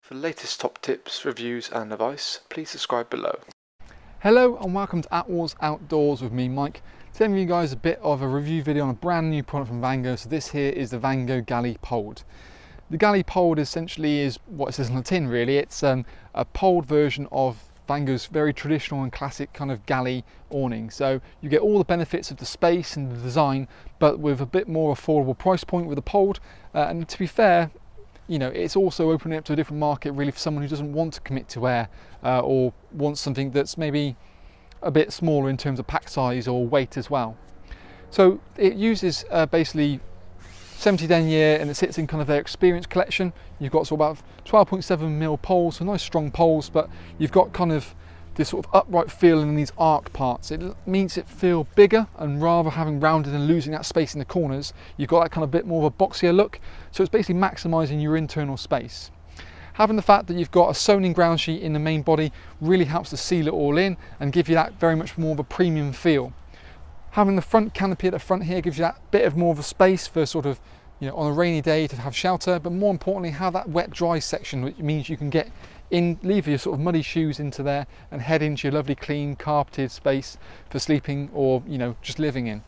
For the latest top tips, reviews and advice, please subscribe below. Hello and welcome to Attwoolls Outdoors with me, Mike. Today I'm giving you guys a bit of a review video on a brand new product from Vango. So this here is the Vango Galli poled. The Galli poled essentially is what it says on the tin really. It's a poled version of Vango's very traditional and classic kind of galley awning. So you get all the benefits of the space and the design, but with a bit more affordable price point with the poled. And to be fair, you know, it's also opening up to a different market really for someone who doesn't want to commit to air or wants something that's maybe a bit smaller in terms of pack size or weight as well. So it uses basically 70 denier and it sits in kind of their experience collection. You've got sort of about 12.7mm poles, so nice strong poles, but you've got kind of this sort of upright feel in these arc parts. It makes it feel bigger, and rather having rounded and losing that space in the corners, you've got that kind of bit more of a boxier look. So it's basically maximising your internal space. Having the fact that you've got a sewn-in ground sheet in the main body really helps to seal it all in and give you that very much more of a premium feel. Having the front canopy at the front here gives you that bit of more of a space for sort of, you know, on a rainy day to have shelter, but more importantly have that wet dry section, which means you can get in, leave your sort of muddy shoes into there and head into your lovely clean carpeted space for sleeping or, you know, just living in.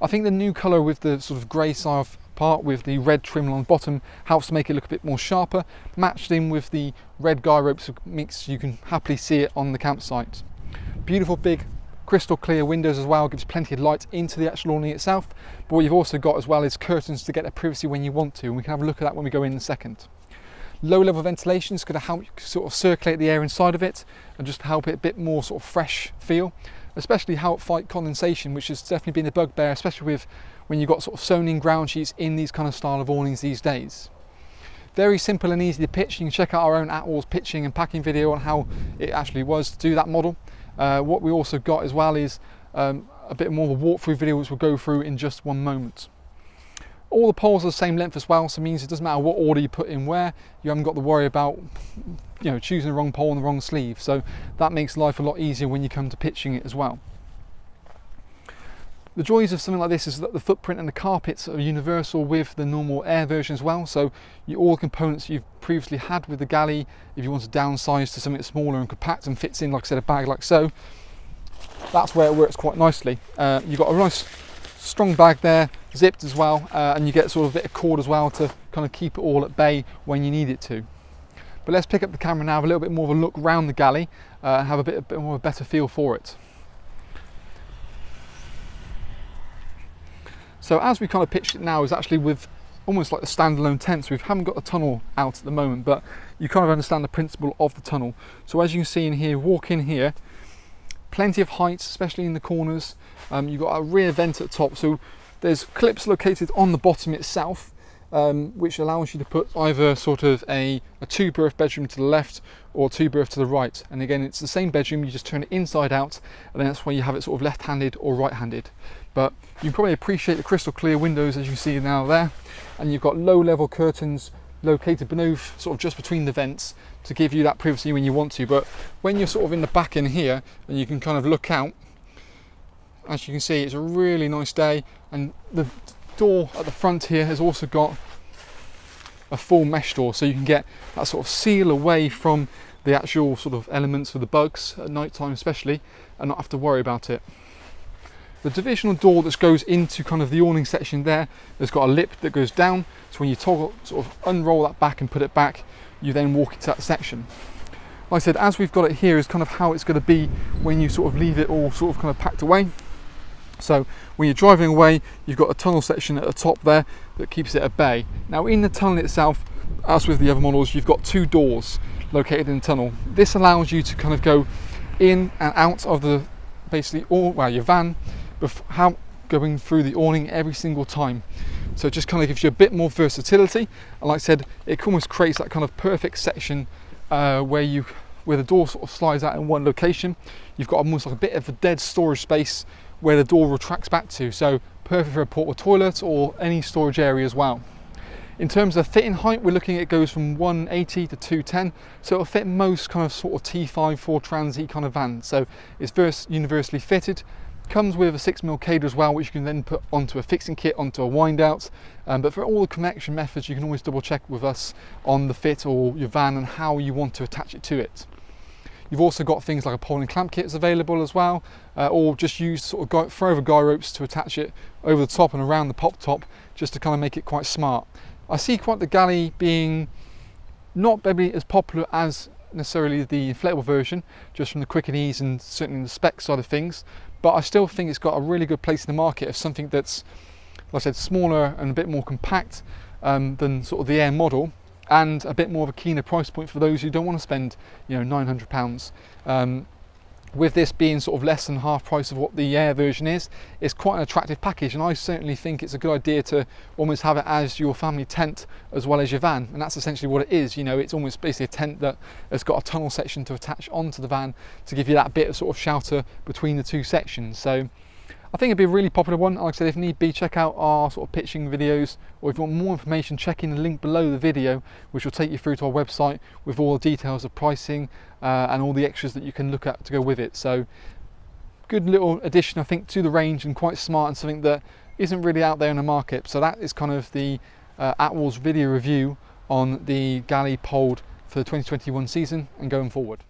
I think the new colour with the sort of grey side part with the red trim along the bottom helps to make it look a bit more sharper, matched in with the red guy ropes mix. You can happily see it on the campsite. Beautiful big crystal clear windows as well, gives plenty of light into the actual awning itself, but what you've also got as well is curtains to get the privacy when you want to, and we can have a look at that when we go in a second. Low level ventilation is going to help sort of circulate the air inside of it and just help it a bit more sort of fresh feel, especially help fight condensation, which has definitely been a bugbear, especially with when you've got sort of sewn in ground sheets in these kind of style of awnings these days. Very simple and easy to pitch. You can check out our own Attwoolls pitching and packing video on how it actually was to do that model. What we also got as well is a bit more of a walkthrough video, which we'll go through in just one moment. All the poles are the same length as well, so it means it doesn't matter what order you put in where, you haven't got to worry about, you know, choosing the wrong pole and the wrong sleeve. So that makes life a lot easier when you come to pitching it as well. The joys of something like this is that the footprint and the carpets are universal with the normal air version as well. So all the components you've previously had with the Galli, if you want to downsize to something smaller and compact and fits in, like I said, a bag like so, that's where it works quite nicely. You've got a nice strong bag there, zipped as well, and you get sort of a bit of cord as well to kind of keep it all at bay when you need it to. But let's pick up the camera now, have a little bit more of a look around the Galli, and have a bit more of a better feel for it. So as we kind of pitched it now is actually with almost like the standalone tent, so we haven't got the tunnel out at the moment, but you kind of understand the principle of the tunnel. So as you can see in here, walk in here, plenty of height, especially in the corners. You've got a rear vent at the top, so there's clips located on the bottom itself, which allows you to put either sort of a two berth bedroom to the left or two berth to the right. And again, it's the same bedroom, you just turn it inside out, and then that's why you have it sort of left-handed or right-handed. But you can probably appreciate the crystal clear windows as you see now there, and you've got low level curtains located beneath, sort of just between the vents, to give you that privacy when you want to. But when you're sort of in the back in here and you can kind of look out, as you can see, it's a really nice day, and the door at the front here has also got a full mesh door, so you can get that sort of seal away from the actual sort of elements for the bugs at night time especially, and not have to worry about it. The divisional door that goes into kind of the awning section there has got a lip that goes down, so when you toggle, sort of unroll that back and put it back, you then walk into that section. Like I said, as we've got it here is kind of how it's going to be when you sort of leave it all sort of kind of packed away. So when you're driving away, you've got a tunnel section at the top there that keeps it at bay. Now in the tunnel itself, as with the other models, you've got two doors located in the tunnel. This allows you to kind of go in and out of the basically your van without going through the awning every single time. So it just kind of gives you a bit more versatility, and like I said, it almost creates that kind of perfect section where the door sort of slides out in one location. You've got almost like a bit of a dead storage space where the door retracts back to, so perfect for a portable toilet or any storage area as well. In terms of fitting height, we're looking at it goes from 180 to 210, so it'll fit most kind of sort of T5 4 Transy kind of vans. So it's universally fitted, Comes with a 6mm cable as well, which you can then put onto a fixing kit, onto a wind out. But for all the connection methods, you can always double check with us on the fit or your van and how you want to attach it to it. You've also got things like a pole and clamp kits available as well, or just use sort of throw over guy ropes to attach it over the top and around the pop top, just to kind of make it quite smart. I see quite the Galli being not maybe as popular as necessarily the inflatable version, just from the quick and ease and certainly the spec side of things, but I still think it's got a really good place in the market as something that's, like I said, smaller and a bit more compact than sort of the Air model, and a bit more of a keener price point for those who don't want to spend, you know, £900. With this being sort of less than half price of what the Air version is, it's quite an attractive package, and I certainly think it's a good idea to almost have it as your family tent as well as your van, and that's essentially what it is. You know, it's almost basically a tent that has got a tunnel section to attach onto the van to give you that bit of sort of shelter between the two sections. So I think it'd be a really popular one. Like I said, if need be, check out our sort of pitching videos, or if you want more information, check in the link below the video, which will take you through to our website with all the details of pricing and all the extras that you can look at to go with it. So good little addition, I think, to the range, and quite smart, and something that isn't really out there in the market. So that is kind of the Attwoolls video review on the Galli Pold for the 2021 season and going forward.